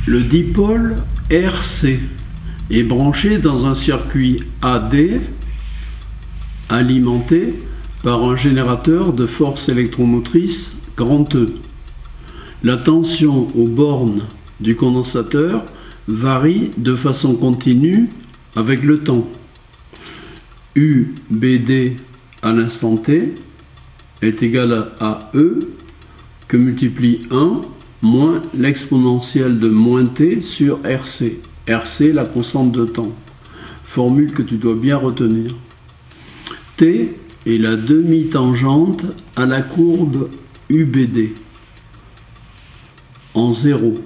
Le dipôle RC est branché dans un circuit AD alimenté par un générateur de force électromotrice grand E. La tension aux bornes du condensateur varie de façon continue avec le temps. UBD à l'instant T est égal à E que multiplie 1 moins l'exponentielle de moins T sur RC. RC, la constante de temps. Formule que tu dois bien retenir. T est la demi-tangente à la courbe UBD en 0.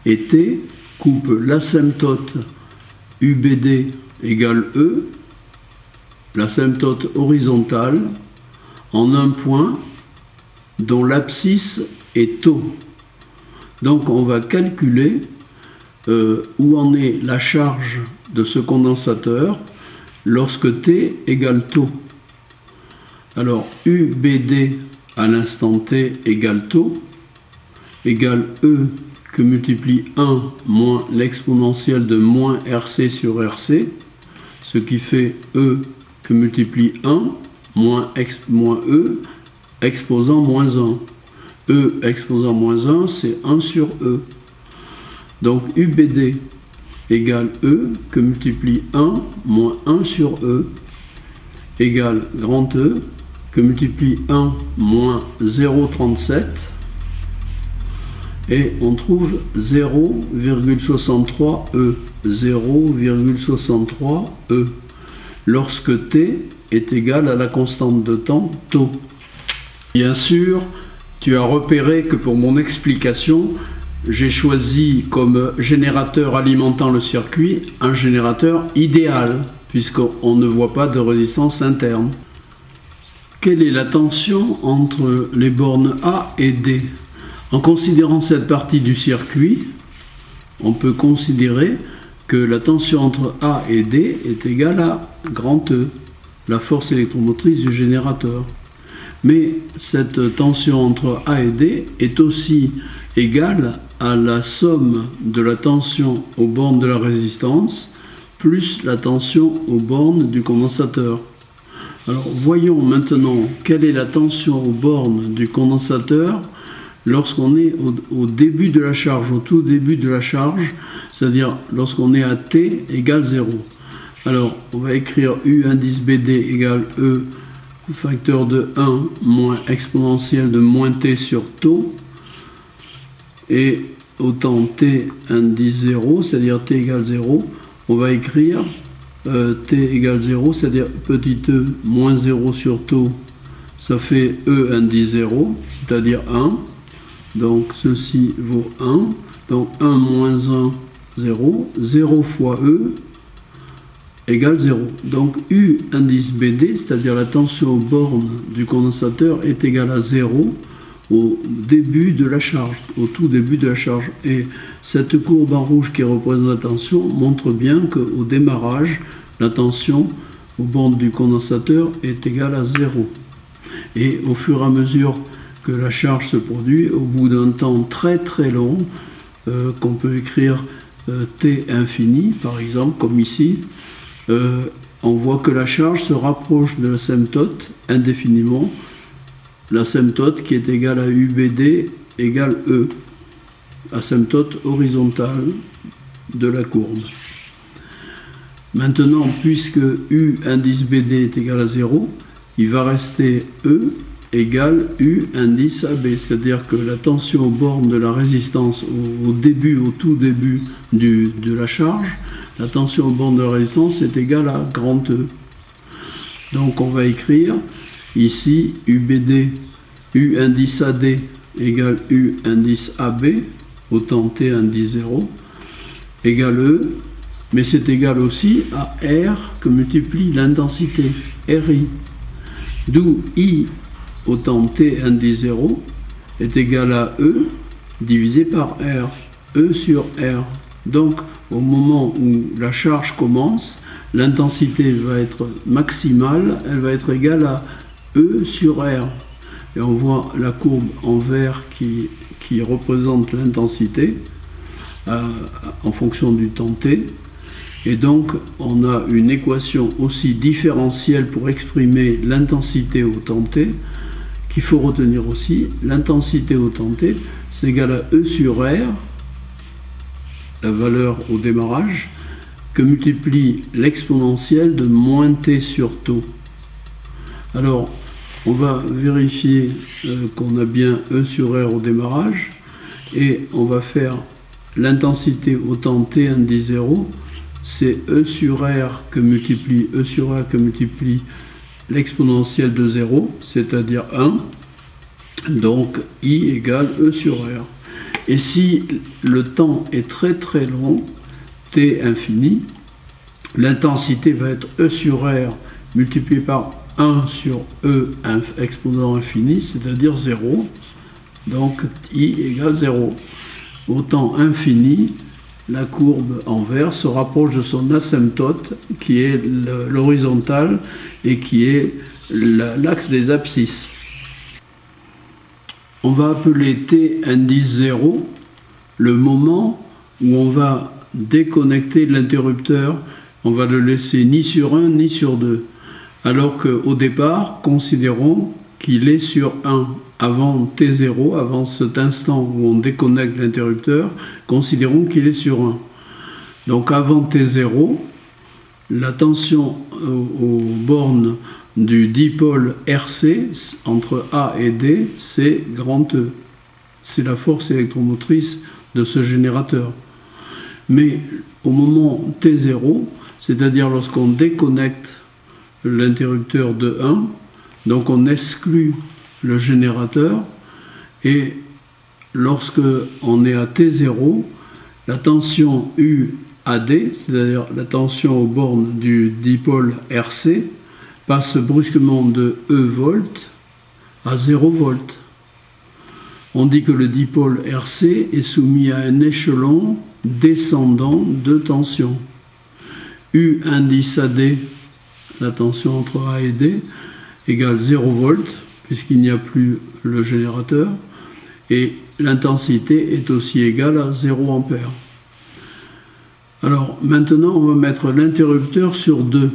Et T coupe l'asymptote UBD égale E, l'asymptote horizontale, en un point dont l'abscisse est tau. Donc on va calculer où en est la charge de ce condensateur lorsque T égale tau. Alors UBD à l'instant T égale tau égale E que multiplie 1 moins l'exponentielle de moins RC sur RC, ce qui fait E que multiplie 1 moins E exposant moins 1. E exposant moins 1, c'est 1 sur E. Donc UBD égale E que multiplie 1 moins 1 sur E égale grand E que multiplie 1 moins 0,37 et on trouve 0,63 E. 0,63 E lorsque T est égal à la constante de temps tau. Bien sûr, tu as repéré que pour mon explication, j'ai choisi comme générateur alimentant le circuit un générateur idéal, puisqu'on ne voit pas de résistance interne. Quelle est la tension entre les bornes A et D? En considérant cette partie du circuit, on peut considérer que la tension entre A et D est égale à grand E, la force électromotrice du générateur. Mais cette tension entre A et D est aussi égale à la somme de la tension aux bornes de la résistance plus la tension aux bornes du condensateur. Alors voyons maintenant quelle est la tension aux bornes du condensateur lorsqu'on est au début de la charge, au tout début de la charge, c'est-à-dire lorsqu'on est à T égale 0. Alors on va écrire U indice BD égale E facteur de 1 moins exponentielle de moins T sur tau, et au temps T indice 0, c'est-à-dire T égale 0, on va écrire T égale 0, c'est-à-dire petit e moins 0 sur tau, ça fait E indice 0, c'est-à-dire 1, donc ceci vaut 1, donc 1 moins 1, 0, 0 fois E égale 0. Donc U indice BD, c'est-à-dire la tension aux bornes du condensateur, est égale à 0 au début de la charge, au tout début de la charge. Et cette courbe en rouge qui représente la tension montre bien qu'au démarrage, la tension aux bornes du condensateur est égale à 0. Et au fur et à mesure que la charge se produit, au bout d'un temps très très long, qu'on peut écrire T infini, par exemple, comme ici, on voit que la charge se rapproche de l'asymptote indéfiniment, l'asymptote qui est égale à UBD égale E, asymptote horizontale de la courbe. Maintenant, puisque U indice BD est égal à 0, il va rester E égale U indice AB, c'est-à-dire que la tension aux bornes de la résistance au tout début de la charge, la tension aux bornes de la résistance est égale à grand E. Donc on va écrire ici UBD, U indice AD égale U indice AB, autant T indice 0, égale E, mais c'est égal aussi à R que multiplie l'intensité, RI. D'où I autant T indice 0 est égal à E divisé par R, E sur R. Donc, au moment où la charge commence, l'intensité va être maximale, elle va être égale à E sur R. Et on voit la courbe en vert qui représente l'intensité. en fonction du temps t. Et donc, on a une équation aussi différentielle pour exprimer l'intensité au temps t, qu'il faut retenir aussi. L'intensité au temps t, c'est égal à E sur R, la valeur au démarrage, que multiplie l'exponentielle de moins t sur tau. Alors, on va vérifier qu'on a bien E sur R au démarrage, et on va faire l'intensité au temps t indice 0, c'est E sur R que multiplie l'exponentielle de 0, c'est-à-dire 1, donc I égale E sur R. Et si le temps est très très long, t infini, l'intensité va être E sur R multiplié par 1 sur E exposant infini, c'est-à-dire 0, donc I égale 0. Au temps infini, la courbe en vert se rapproche de son asymptote, qui est l'horizontale et qui est l'axe des abscisses. On va appeler t indice 0 le moment où on va déconnecter l'interrupteur. On va le laisser ni sur 1 ni sur 2. Alors qu'au départ, considérons qu'il est sur 1. Avant T0, avant cet instant où on déconnecte l'interrupteur, considérons qu'il est sur 1. Donc avant T0, la tension aux bornes du dipôle RC entre A et D, c'est grand E. C'est la force électromotrice de ce générateur. Mais au moment T0, c'est-à-dire lorsqu'on déconnecte l'interrupteur de 1, donc on exclut le générateur, et lorsque on est à T0, la tension UAD, c'est-à-dire la tension aux bornes du dipôle RC, passe brusquement de E volts à 0 volts. On dit que le dipôle RC est soumis à un échelon descendant de tension. U indice AD, la tension entre A et D, égale 0 volts, puisqu'il n'y a plus le générateur, et l'intensité est aussi égale à 0 ampère. Alors maintenant, on va mettre l'interrupteur sur 2,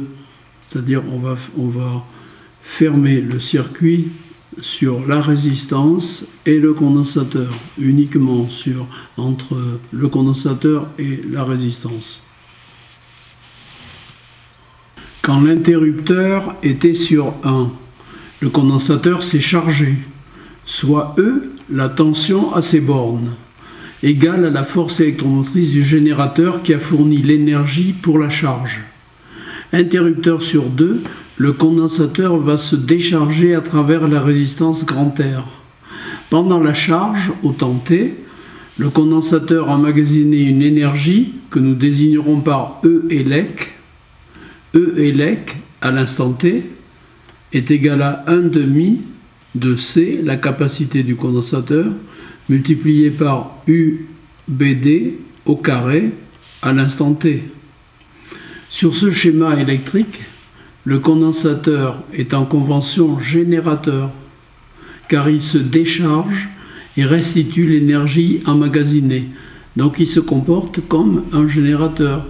c'est-à-dire on va fermer le circuit sur la résistance et le condensateur, uniquement entre le condensateur et la résistance. Quand l'interrupteur était sur 1, le condensateur s'est chargé, soit E, la tension à ses bornes, égale à la force électromotrice du générateur qui a fourni l'énergie pour la charge. Interrupteur sur 2, le condensateur va se décharger à travers la résistance grand R. Pendant la charge, au temps t, le condensateur a emmagasiné une énergie que nous désignerons par E élec. E élec, à l'instant t, est égal à 1/2 de C, la capacité du condensateur, multiplié par UBD au carré à l'instant t. Sur ce schéma électrique, le condensateur est en convention générateur, car il se décharge et restitue l'énergie emmagasinée. Donc il se comporte comme un générateur.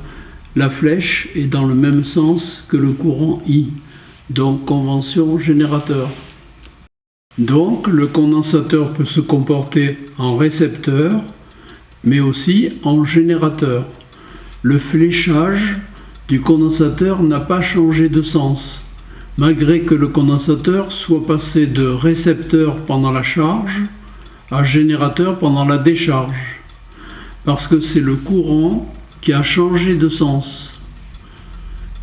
La flèche est dans le même sens que le courant I. Donc convention générateur. Donc le condensateur peut se comporter en récepteur, mais aussi en générateur. Le fléchage du condensateur n'a pas changé de sens, malgré que le condensateur soit passé de récepteur pendant la charge à générateur pendant la décharge, parce que c'est le courant qui a changé de sens.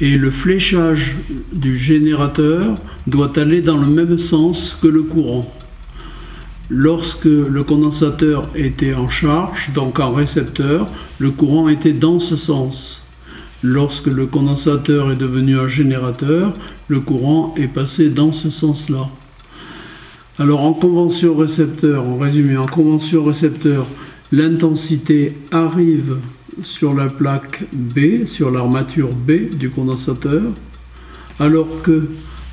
Et le fléchage du générateur doit aller dans le même sens que le courant. Lorsque le condensateur était en charge, donc en récepteur, le courant était dans ce sens. Lorsque le condensateur est devenu un générateur, le courant est passé dans ce sens-là. Alors en convention récepteur, en résumé, en convention récepteur, l'intensité arrive sur la plaque B, sur l'armature B du condensateur, alors que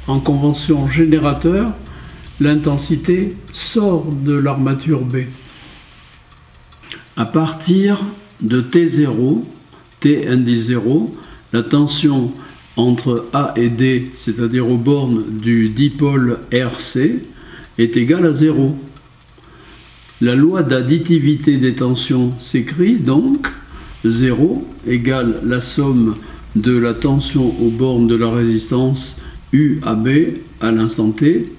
en convention générateur, l'intensité sort de l'armature B. À partir de T0, T indice 0, la tension entre A et D, c'est-à-dire aux bornes du dipôle RC, est égale à 0. La loi d'additivité des tensions s'écrit donc 0 égale la somme de la tension aux bornes de la résistance UAB à l'instant T,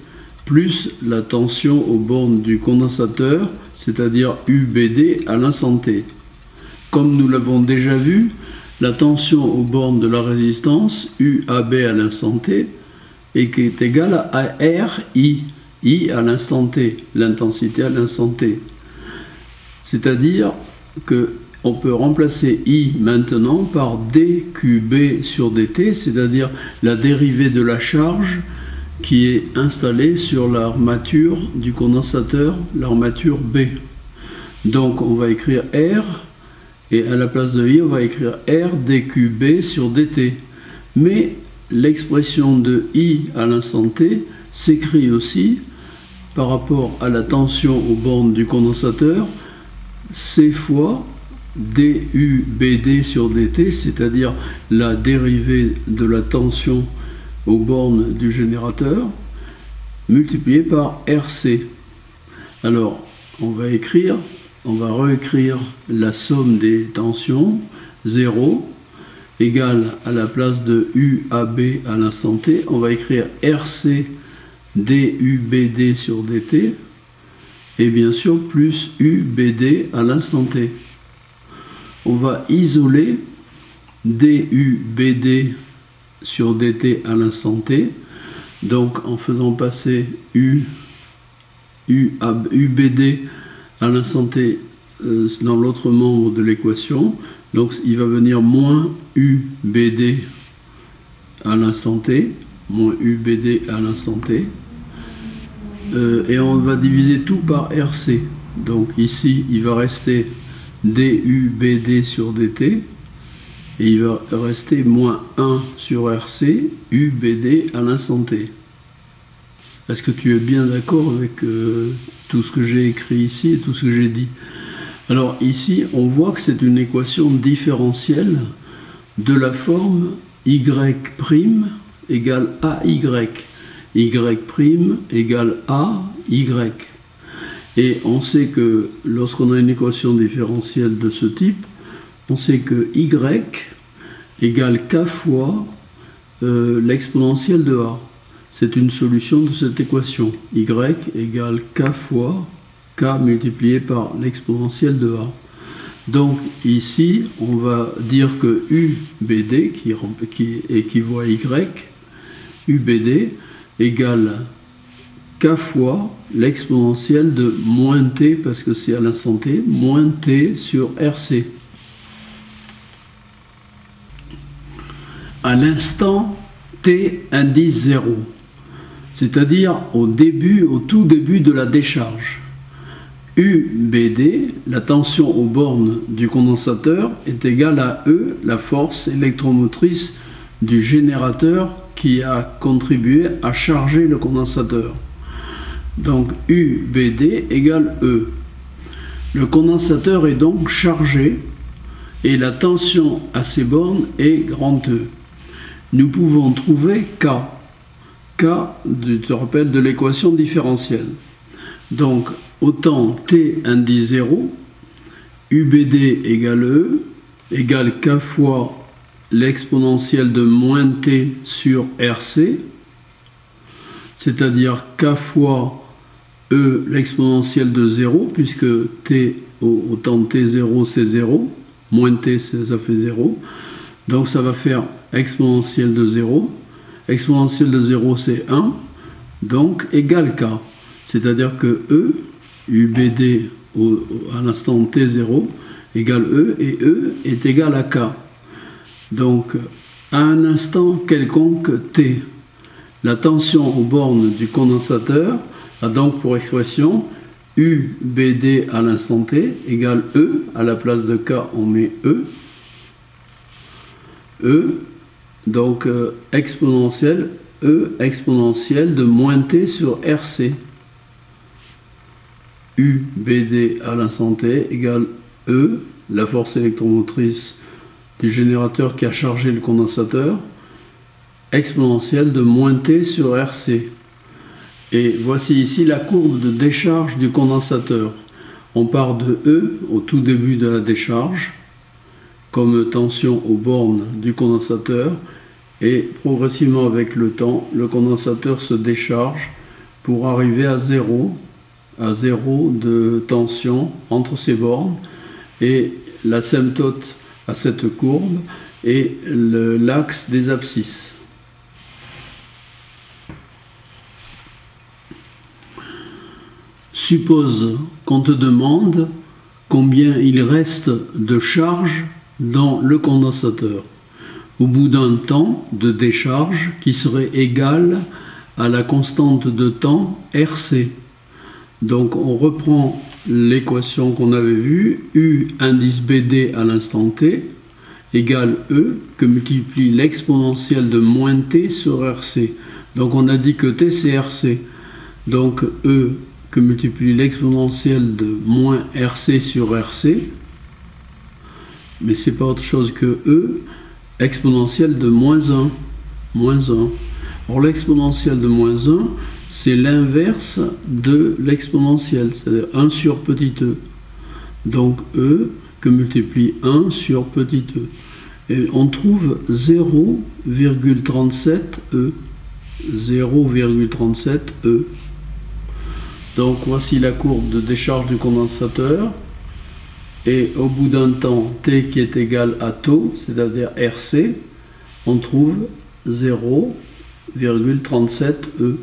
plus la tension aux bornes du condensateur, c'est-à-dire UBD à l'instant T. Comme nous l'avons déjà vu, la tension aux bornes de la résistance UAB à l'instant T est égale à RI, I à l'instant T, l'intensité à l'instant T. C'est-à-dire qu'on peut remplacer I maintenant par dQB sur dt, c'est-à-dire la dérivée de la charge qui est installée sur l'armature du condensateur, l'armature B. Donc on va écrire R, et à la place de I, on va écrire R dQB sur dt. Mais l'expression de I à l'instant T s'écrit aussi par rapport à la tension aux bornes du condensateur, C fois dUBD sur dt, c'est-à-dire la dérivée de la tension aux bornes du générateur, multiplié par RC. Alors, on va réécrire la somme des tensions, 0, égale à la place de UAB à l'instant T, on va écrire RC dUBD sur dt, et bien sûr plus UBD à l'instant T. On va isoler dUBD sur dt à l'instant T, donc en faisant passer UBD à l'instant T dans l'autre membre de l'équation, donc il va venir moins UBD à l'instant T, moins UBD à l'instant T, et on va diviser tout par RC. Donc ici il va rester dUBD sur dt, et il va rester moins 1 sur RC, UBD à l'instant T. Est-ce que tu es bien d'accord avec tout ce que j'ai écrit ici et tout ce que j'ai dit? Alors ici, on voit que c'est une équation différentielle de la forme y' égale AY. Y' égale AY. Et on sait que lorsqu'on a une équation différentielle de ce type, on sait que y égale k fois l'exponentielle de a. C'est une solution de cette équation. Y égale k fois k multiplié par l'exponentielle de a. Donc ici, on va dire que UBD, qui équivaut à y, UBD égale k fois l'exponentielle de moins t, parce que c'est à l'instant t, moins t sur RC. À l'instant t indice 0, c'est-à-dire au tout début de la décharge. UBD, la tension aux bornes du condensateur, est égale à E, la force électromotrice du générateur qui a contribué à charger le condensateur. Donc UBD égale E. Le condensateur est donc chargé et la tension à ces bornes est grand E. Nous pouvons trouver K. K, tu te rappelles, de l'équation différentielle. Donc, autant T indice 0, UBD égale E, égale K fois l'exponentielle de moins T sur RC, c'est-à-dire K fois E l'exponentielle de 0, puisque T, autant T0 c'est 0, moins T ça fait 0, donc ça va faire exponentielle de 0, exponentielle de 0 c'est 1, donc égale K, c'est-à-dire que E, UBD à l'instant T0 égale E, et E est égal à K. Donc à un instant quelconque T, la tension aux bornes du condensateur a donc pour expression UBD à l'instant T égale E, à la place de K on met E, donc exponentielle, E exponentielle de moins T sur RC. UBD à l'instant T égale E, la force électromotrice du générateur qui a chargé le condensateur, exponentielle de moins T sur RC. Et voici ici la courbe de décharge du condensateur. On part de E au tout début de la décharge, comme tension aux bornes du condensateur, et progressivement avec le temps, le condensateur se décharge pour arriver à zéro de tension entre ces bornes, et l'asymptote à cette courbe est l'axe des abscisses. Suppose qu'on te demande combien il reste de charge dans le condensateur au bout d'un temps de décharge qui serait égal à la constante de temps RC. Donc on reprend l'équation qu'on avait vue, U indice BD à l'instant T égale E que multiplie l'exponentielle de moins T sur RC. Donc on a dit que T c'est RC. Donc E que multiplie l'exponentielle de moins RC sur RC, mais c'est pas autre chose que E exponentielle de moins 1. Or l'exponentielle de moins 1, c'est l'inverse de l'exponentielle, c'est-à-dire 1 sur petit e. Donc E que multiplie 1 sur petit e. Et on trouve 0,37 E. 0,37 E. Donc voici la courbe de décharge du condensateur. Et au bout d'un temps T qui est égal à taux, c'est-à-dire RC, on trouve 0,37 E.